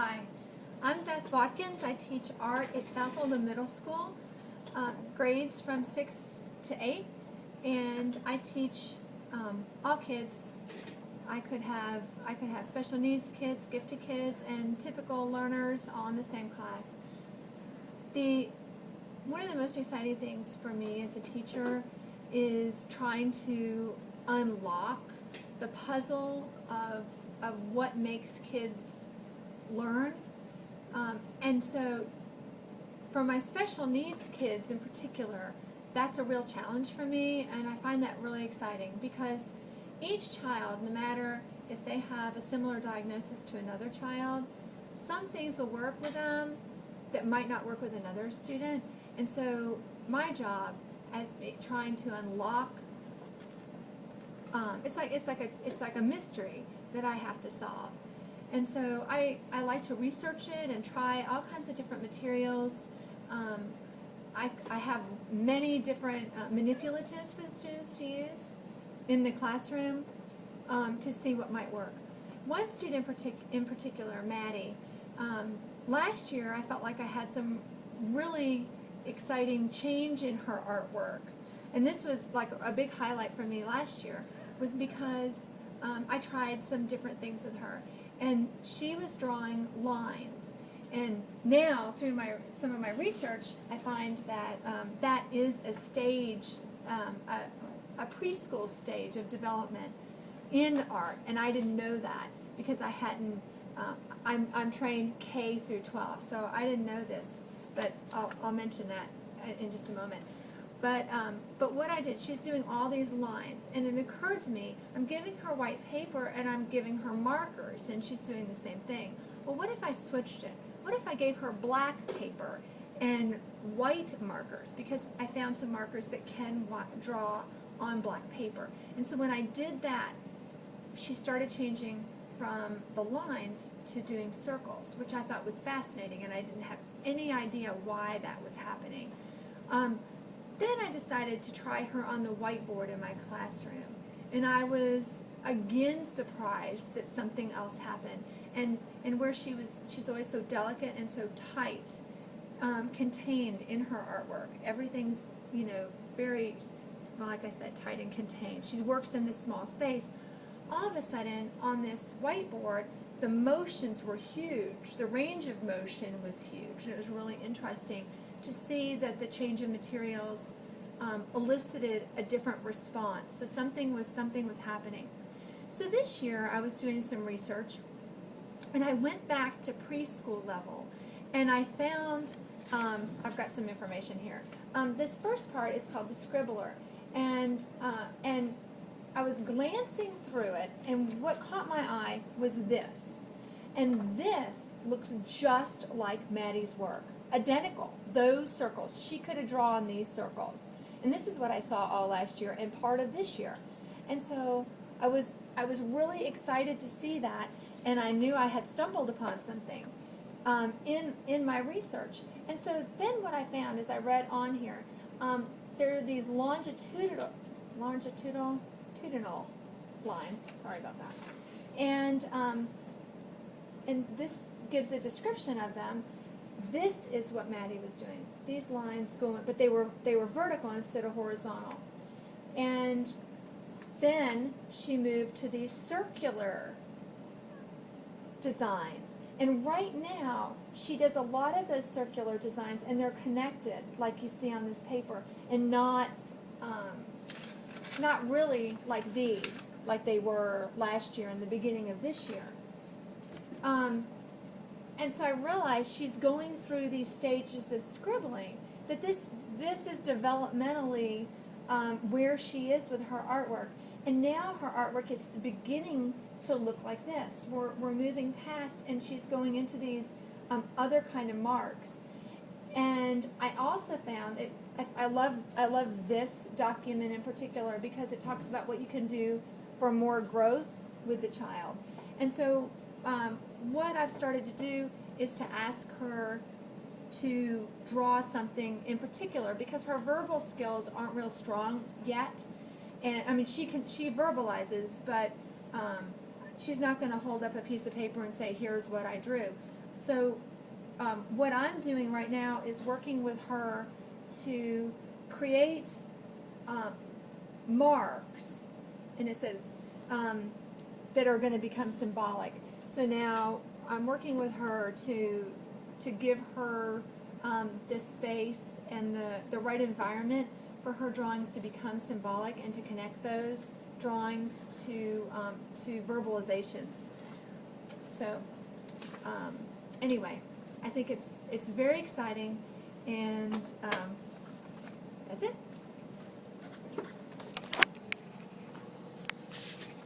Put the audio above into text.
Hi, I'm Beth Watkins. I teach art at South Oldham Middle School, grades from 6 to 8, and I teach all kids. I could have special needs kids, gifted kids, and typical learners all in the same class. One of the most exciting things for me as a teacher is trying to unlock the puzzle of what makes kids learn. And so for my special needs kids in particular, that's a real challenge for me, and I find that really exciting because each child, no matter if they have a similar diagnosis to another child, some things will work with them that might not work with another student. And so my job as trying to unlock, it's like a mystery that I have to solve. And so I like to research it and try all kinds of different materials. I have many different manipulatives for the students to use in the classroom to see what might work. One student in particular, Maddie, last year I felt like I had some really exciting change in her artwork. And this was like a big highlight for me last year, was because I tried some different things with her. And she was drawing lines. And now, through some of my research, I find that that is a stage, a preschool stage of development in art. And I didn't know that because I hadn't, I'm trained K through 12, so I didn't know this. But I'll mention that in just a moment. But what I did, she's doing all these lines, and it occurred to me, I'm giving her white paper and I'm giving her markers, and she's doing the same thing. Well, what if I switched it? What if I gave her black paper and white markers? Because I found some markers that can draw on black paper. And so when I did that, she started changing from the lines to doing circles, which I thought was fascinating, and I didn't have any idea why that was happening. Then I decided to try her on the whiteboard in my classroom, and I was again surprised that something else happened. And where she's always so delicate and so tight, contained in her artwork. Everything's, very, well, like I said, tight and contained. She works in this small space. All of a sudden, on this whiteboard, the motions were huge. The range of motion was huge, and it was really interesting to see that the change in materials elicited a different response. So something was happening. So this year I was doing some research, and I went back to preschool level, and I found, I've got some information here. This first part is called the Scribbler, and I was glancing through it, and what caught my eye was this. And this looks just like Maddie's work. Identical, those circles. She could have drawn these circles. And this is what I saw all last year and part of this year. And so I was really excited to see that, and I knew I had stumbled upon something in my research. And so then what I found is I read on here, there are these longitudinal lines. Sorry about that. And this gives a description of them. This is what Maddie was doing. These lines going, but they were vertical instead of horizontal. And then she moved to these circular designs. And right now, she does a lot of those circular designs, and they're connected, like you see on this paper, and not really like these, like they were last year and the beginning of this year. And so I realized she's going through these stages of scribbling, that this is developmentally where she is with her artwork. And now her artwork is beginning to look like this. We're moving past, and she's going into these other kind of marks. And I also found it, I love this document in particular because it talks about what you can do for more growth with the child. And so what I've started to do is to ask her to draw something in particular because her verbal skills aren't real strong yet. And I mean, she verbalizes, but she's not going to hold up a piece of paper and say, here's what I drew. what I'm doing right now is working with her to create marks, and it says that are going to become symbolic. So now I'm working with her to give her this space and the right environment for her drawings to become symbolic and to connect those drawings to verbalizations. So anyway, I think it's very exciting, and that's it.